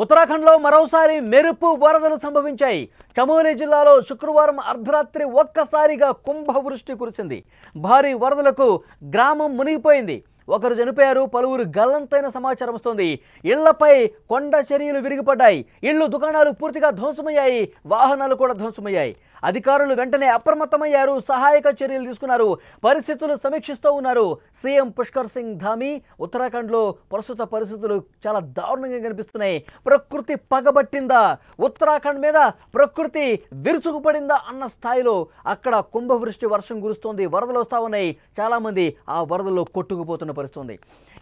ఉత్తరాఖండ్లో మరోసారి మెరుపు వరదలు సంభవించాయి. చమోలి జిల్లాలో శుక్రవారం అర్ధరాత్రి ఒక్కసారిగా కుంభవృష్టి కురిసింది. భారీ వరదలకు గ్రామం మునిగిపోయింది. ఒకరు చనిపోయారు, పలువురు గల్లంతైన సమాచారం వస్తోంది. ఇళ్లపై కొండ చర్యలు విరిగిపడ్డాయి. ఇళ్లు, దుకాణాలు పూర్తిగా ధ్వంసమయ్యాయి. వాహనాలు కూడా ధ్వంసమయ్యాయి. అధికారులు వెంటనే అప్రమత్తమయ్యారు, సహాయక చర్యలు తీసుకున్నారు, పరిస్థితులు సమీక్షిస్తూ ఉన్నారు. సీఎం పుష్కర్ సింగ్ ధామీ ఉత్తరాఖండ్లో ప్రస్తుత పరిస్థితులు చాలా దారుణంగా కనిపిస్తున్నాయి. ప్రకృతి పగబట్టిందా, ఉత్తరాఖండ్ మీద ప్రకృతి విరుచుకుపడిందా అన్న స్థాయిలో అక్కడ కుంభవృష్టి వర్షం కురుస్తోంది. వరదలు వస్తూ ఉన్నాయి. చాలామంది ఆ వరదల్లో కొట్టుకుపోతున్న పరిస్థితుంది.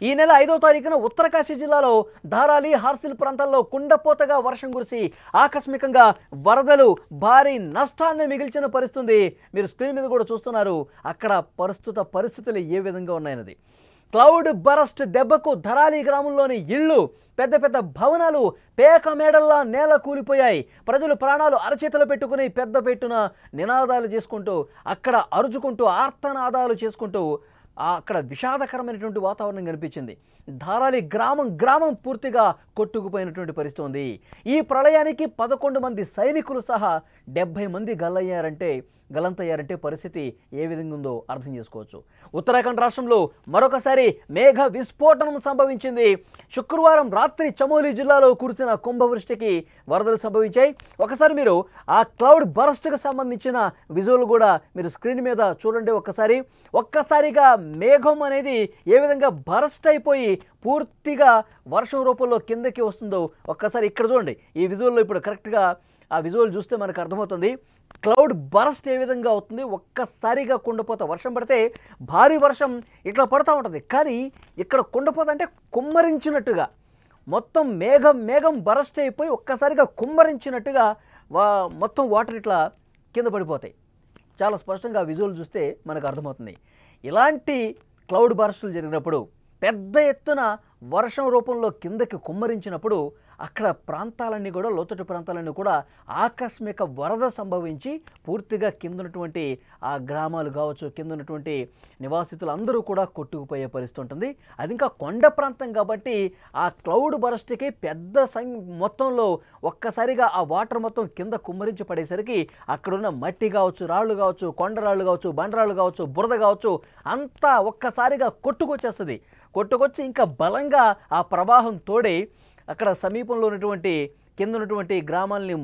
ఈ నెల 5వ తారీఖున ఉత్తరకాశీ జిల్లాలో ధారాలి, హార్సిల్ ప్రాంతాల్లో కుండపోతగా వర్షం కురిసి ఆకస్మికంగా వరదలు భారీ నష్టాన్ని మిగిల్చిన పరిస్థితుంది. మీరు స్క్రీన్ మీద కూడా చూస్తున్నారు అక్కడ ప్రస్తుత పరిస్థితులు ఏ విధంగా ఉన్నాయన్నది. క్లౌడ్ బరస్ట్ దెబ్బకు ధరాలి గ్రామంలోని ఇళ్ళు, పెద్ద పెద్ద భవనాలు పేక మేడల్లా నేల కూలిపోయాయి. ప్రజలు ప్రాణాలు అరచేతలు పెట్టుకుని పెద్ద పెట్టున నినాదాలు చేసుకుంటూ, అక్కడ అరుచుకుంటూ, ఆర్తనాదాలు చేసుకుంటూ అక్కడ విషాదకరమైనటువంటి వాతావరణం కనిపించింది. ధారాలి గ్రామం పూర్తిగా కొట్టుకుపోయినటువంటి పరిస్థితి ఉంది. ఈ ప్రళయానికి 11 మంది సైనికులు సహా 70 మంది గల్లంతయ్యారంటే పరిస్థితి ఏ విధంగా ఉందో అర్థం చేసుకోవచ్చు. ఉత్తరాఖండ్ రాష్ట్రంలో మరొకసారి మేఘ విస్ఫోటనం సంభవించింది. శుక్రవారం రాత్రి చమోలి జిల్లాలో కురిసిన కుంభవృష్టికి వరదలు సంభవించాయి. ఒకసారి మీరు ఆ క్లౌడ్ బరస్ట్కి సంబంధించిన విజువల్ కూడా మీరు స్క్రీన్ మీద చూడండి. ఒక్కసారిగా మేఘం అనేది ఏ విధంగా బరస్ట్ అయిపోయి పూర్తిగా వర్షం రూపంలో కిందకి వస్తుందో ఒక్కసారి ఇక్కడ చూడండి. ఈ విజువల్లో ఇప్పుడు కరెక్ట్గా ఆ విజువల్ చూస్తే మనకు అర్థమవుతుంది. క్లౌడ్ బరస్ట్ ఏ విధంగా అవుతుంది. ఒక్కసారిగా కుండపోత వర్షం పడితే భారీ వర్షం ఇట్లా పడుతూ ఉంటుంది. కానీ ఇక్కడ కుండపోత అంటే కుమ్మరించినట్టుగా మొత్తం మేఘం బరస్ట్ అయిపోయి ఒక్కసారిగా కుమ్మరించినట్టుగా మొత్తం వాటర్ ఇట్లా కింద పడిపోతాయి. చాలా స్పష్టంగా విజువల్ చూస్తే మనకు అర్థమవుతుంది. ఇలాంటి క్లౌడ్ బరస్టులు జరిగినప్పుడు, పెద్ద ఎత్తున వర్షం రూపంలో కిందకి కుమ్మరించినప్పుడు అక్కడ ప్రాంతాలన్నీ కూడా, లోతట్టు ప్రాంతాలన్నీ కూడా ఆకస్మిక వరద సంభవించి పూర్తిగా కిందన్నటువంటి ఆ గ్రామాలు కావచ్చు, కిందన్నటువంటి నివాసితులు అందరూ కూడా కొట్టుకుపోయే పరిస్థితి ఉంటుంది. అది ఇంకా కొండ ప్రాంతం కాబట్టి ఆ క్లౌడ్ బరస్ట్కి పెద్ద మొత్తంలో ఒక్కసారిగా ఆ వాటర్ మొత్తం కింద కుమ్మరించి పడేసరికి అక్కడున్న మట్టి కావచ్చు, రాళ్ళు కావచ్చు, కొండరాళ్ళు కావచ్చు, బండరాళ్ళు కావచ్చు, బురద కావచ్చు, అంతా ఒక్కసారిగా కొట్టుకొచ్చి ఇంకా బలంగా ఆ ప్రవాహం తోడే అక్కడ సమీపంలో ఉన్నటువంటి కింద ఉన్నటువంటి గ్రామాలని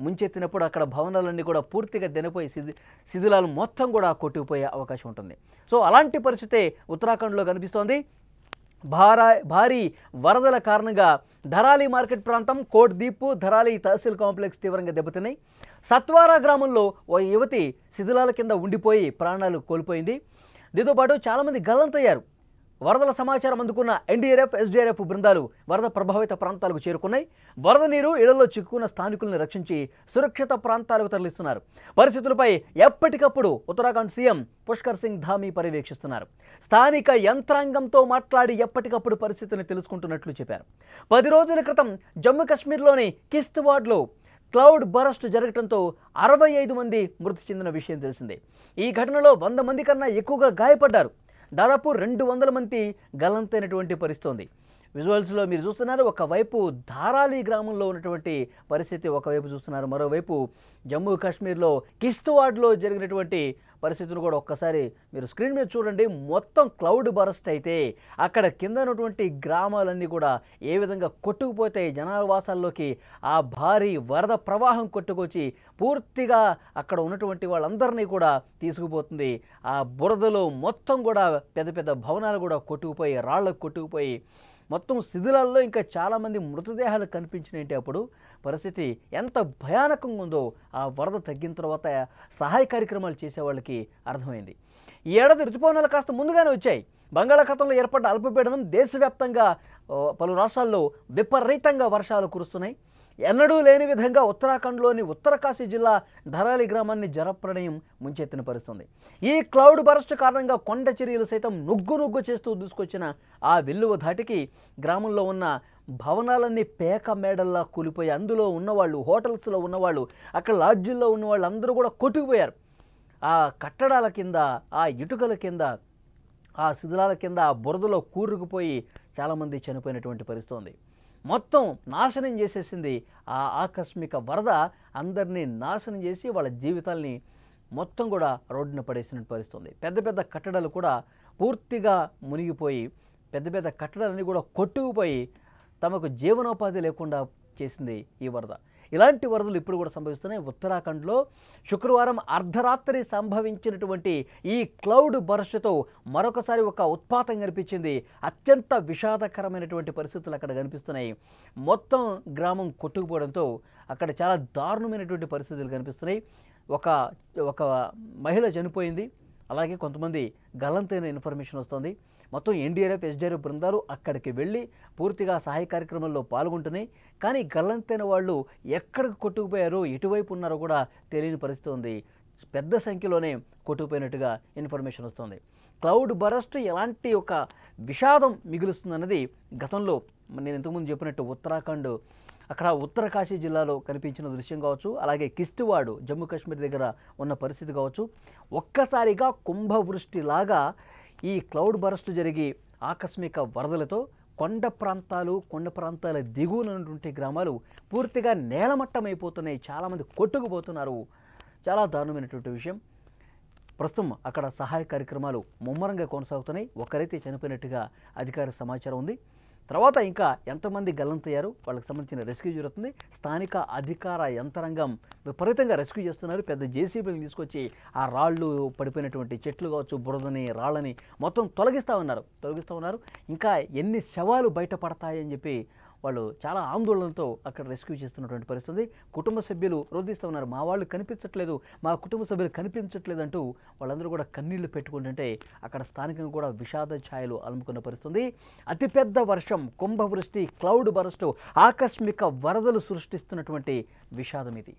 ముంచెత్తినప్పుడు అక్కడ భవనాలన్నీ కూడా పూర్తిగా దెనిపోయి శిథిలాలు మొత్తం కూడా కొట్టుకుపోయే అవకాశం ఉంటుంది. సో అలాంటి పరిస్థితే ఉత్తరాఖండ్లో కనిపిస్తోంది. భారీ వరదల కారణంగా ధరాలి మార్కెట్ ప్రాంతం, కోట్ దీప్, ధరాలి తహసీల్ కాంప్లెక్స్ తీవ్రంగా దెబ్బతిన్నాయి. సత్వారా గ్రామంలో ఓ యువతి శిథిలాల కింద ఉండిపోయి ప్రాణాలు కోల్పోయింది. దీంతో పాటు చాలామంది గల్లంతయ్యారు. వరదల సమాచారం అందుకున్న ఎన్డీఆర్ఎఫ్, ఎస్డీఆర్ఎఫ్ బృందాలు వరద ప్రభావిత ప్రాంతాలకు చేరుకున్నాయి. వరద నీరు ఇళ్లలో చిక్కుకున్న స్థానికులను రక్షించి సురక్షిత ప్రాంతాలకు తరలిస్తున్నారు. పరిస్థితులపై ఎప్పటికప్పుడు ఉత్తరాఖండ్ సీఎం పుష్కర్ సింగ్ ధామీ పర్యవేక్షిస్తున్నారు. స్థానిక యంత్రాంగంతో మాట్లాడి ఎప్పటికప్పుడు పరిస్థితిని తెలుసుకుంటున్నట్లు చెప్పారు. 10 రోజుల క్రితం జమ్మూ కాశ్మీర్లోని కిష్త్వాడ్లో క్లౌడ్ బరస్ట్ జరగడంతో 65 మంది మృతి చెందిన విషయం తెలిసిందే. ఈ ఘటనలో 100 మంది కన్నా ఎక్కువగా గాయపడ్డారు. దాదాపు 200 మంది గల్లంతైనటువంటి పరిస్థితి ఉంది. విజువల్స్లో మీరు చూస్తున్నారు. ఒకవైపు ధారాలి గ్రామంలో ఉన్నటువంటి పరిస్థితి ఒకవైపు చూస్తున్నారు, మరోవైపు జమ్మూ కాశ్మీర్లో కిష్త్వాడ్లో జరిగినటువంటి పరిస్థితిని కూడా ఒక్కసారి మీరు స్క్రీన్ మీద చూడండి. మొత్తం క్లౌడ్ బరస్ట్ అయితే అక్కడ కింద ఉన్నటువంటి గ్రామాలన్నీ కూడా ఏ విధంగా కొట్టుకుపోతాయి. జనావాసాల్లోకి ఆ భారీ వరద ప్రవాహం కొట్టుకొచ్చి పూర్తిగా అక్కడ ఉన్నటువంటి వాళ్ళందరినీ కూడా తీసుకుపోతుంది. ఆ బురదలో మొత్తం కూడా పెద్ద పెద్ద భవనాలు కూడా కొట్టుకుపోయి, రాళ్ళకు కొట్టుకుపోయి మొత్తం శిథిలాల్లో ఇంకా చాలామంది మృతదేహాలు కనిపించినాయంటే అప్పుడు పరిస్థితి ఎంత భయానకంగా ఉందో ఆ వరద తగ్గిన తర్వాత సహాయ కార్యక్రమాలు చేసేవాళ్ళకి అర్థమైంది. ఈ ఏడాది రుతుపవనాలు కాస్త ముందుగానే వచ్చాయి. బంగాళాఖాతంలో ఏర్పడ్డ అల్పపీడనం దేశవ్యాప్తంగా పలు రాష్ట్రాల్లో విపరీతంగా వర్షాలు కురుస్తున్నాయి. ఎన్నడూ లేని విధంగా ఉత్తరాఖండ్లోని ఉత్తరకాశీ జిల్లా ధరాలి గ్రామాన్ని జలప్రళయం ముంచెత్తిన పరిస్థితుంది. ఈ క్లౌడ్ బరస్ట్ కారణంగా కొండ చర్యలు సైతం నుగ్గు చేస్తూ దూసుకొచ్చిన ఆ వెల్లువ ధాటికి గ్రామంలో ఉన్న భవనాలన్నీ పేక మేడల్లా కూలిపోయి అందులో ఉన్నవాళ్ళు, హోటల్స్లో ఉన్నవాళ్ళు, అక్కడ లాడ్జిల్లో ఉన్నవాళ్ళు అందరూ కూడా కొట్టుకుపోయారు. ఆ కట్టడాల కింద, ఆ ఇటుకల కింద, ఆ శిథిలాల కింద, ఆ బురదలో కూరుకుపోయి చాలామంది చనిపోయినటువంటి పరిస్థితి ఉంది. మొత్తం నాశనం చేసేసింది. ఆ ఆకస్మిక వరద అందరినీ నాశనం చేసి వాళ్ళ జీవితాల్ని మొత్తం కూడా రోడ్డున పడేసినట్టు పరిస్థితుంది. పెద్ద పెద్ద కట్టడాలు కూడా పూర్తిగా మునిగిపోయి, పెద్ద పెద్ద కట్టడాలన్నీ కూడా కొట్టుకుపోయి తమకు జీవనోపాధి లేకుండా చేసింది ఈ వరద. ఇలాంటి వరదలు ఇప్పుడు కూడా సంభవిస్తున్నాయి. ఉత్తరాఖండ్లో శుక్రవారం అర్ధరాత్రి సంభవించినటువంటి ఈ క్లౌడ్ బర్స్ట్తో మరొకసారి ఒక ఉత్పాతం కనిపించింది. అత్యంత విషాదకరమైనటువంటి పరిస్థితులు అక్కడ కనిపిస్తున్నాయి. మొత్తం గ్రామం కొట్టుకుపోవడంతో అక్కడ చాలా దారుణమైనటువంటి పరిస్థితులు కనిపిస్తున్నాయి. ఒక మహిళ చనిపోయింది. అలాగే కొంతమంది గల్లంతైన ఇన్ఫర్మేషన్ వస్తుంది. మొత్తం ఎన్డీఆర్ఎఫ్, ఎస్డీఆర్ఎఫ్ బృందాలు అక్కడికి వెళ్ళి పూర్తిగా సహాయ కార్యక్రమంలో పాల్గొంటున్నాయి. కానీ గల్లంతైన వాళ్ళు ఎక్కడికి కొట్టుకుపోయారో, ఎటువైపు ఉన్నారో కూడా తెలియని పరిస్థితి ఉంది. పెద్ద సంఖ్యలోనే కొట్టుకుపోయినట్టుగా ఇన్ఫర్మేషన్ వస్తుంది. క్లౌడ్ బరస్ట్ ఎలాంటి ఒక విషాదం మిగులుస్తుందన్నది గతంలో నేను ఇంతకుముందు చెప్పినట్టు ఉత్తరాఖండ్, అక్కడ ఉత్తరకాశీ జిల్లాలో కనిపించిన దృశ్యం కావచ్చు, అలాగే కిష్టివాడ్ జమ్మూ కాశ్మీర్ దగ్గర ఉన్న పరిస్థితి కావచ్చు. ఒక్కసారిగా కుంభవృష్టిలాగా ఈ క్లౌడ్ బరస్ట్ జరిగి ఆకస్మిక వరదలతో కొండ ప్రాంతాల దిగువన ఉన్నటువంటి గ్రామాలు పూర్తిగా నేలమట్టమైపోతున్నాయి. చాలామంది కొట్టుకుపోతున్నారు. చాలా దారుణమైనటువంటి విషయం. ప్రస్తుతం అక్కడ సహాయ కార్యక్రమాలు ముమ్మరంగా కొనసాగుతున్నాయి. ఒకరైతే చనిపోయినట్టుగా అధికార సమాచారం ఉంది. తర్వాత ఇంకా ఎంతమంది గల్లంతయ్యారు, వాళ్ళకి సంబంధించిన రెస్క్యూ జరుగుతుంది. స్థానిక అధికార యంత్రాంగం విపరీతంగా రెస్క్యూ చేస్తున్నారు. పెద్ద జేసీబీలు తీసుకొచ్చి ఆ రాళ్ళు, పడిపోయినటువంటి చెట్లు కావచ్చు, బురదని, రాళ్ళని మొత్తం తొలగిస్తూ ఉన్నారు. ఇంకా ఎన్ని శవాలు బయటపడతాయని చెప్పి వాళ్ళు చాలా ఆందోళనతో అక్కడ రెస్క్యూ చేస్తున్నటువంటి పరిస్థితి. కుటుంబ సభ్యులు రోధిస్తూ ఉన్నారు, మా వాళ్ళు కనిపించట్లేదు, మా కుటుంబ సభ్యులు కనిపించట్లేదు అంటూ వాళ్ళందరూ కూడా కన్నీళ్లు పెట్టుకుంటుంటే అక్కడ స్థానికంగా కూడా విషాద ఛాయలు అలుముకున్న పరిస్థితి. అతిపెద్ద వర్షం, కుంభవృష్టి, క్లౌడ్ బరస్టు, ఆకస్మిక వరదలు సృష్టిస్తున్నటువంటి విషాదం ఇది.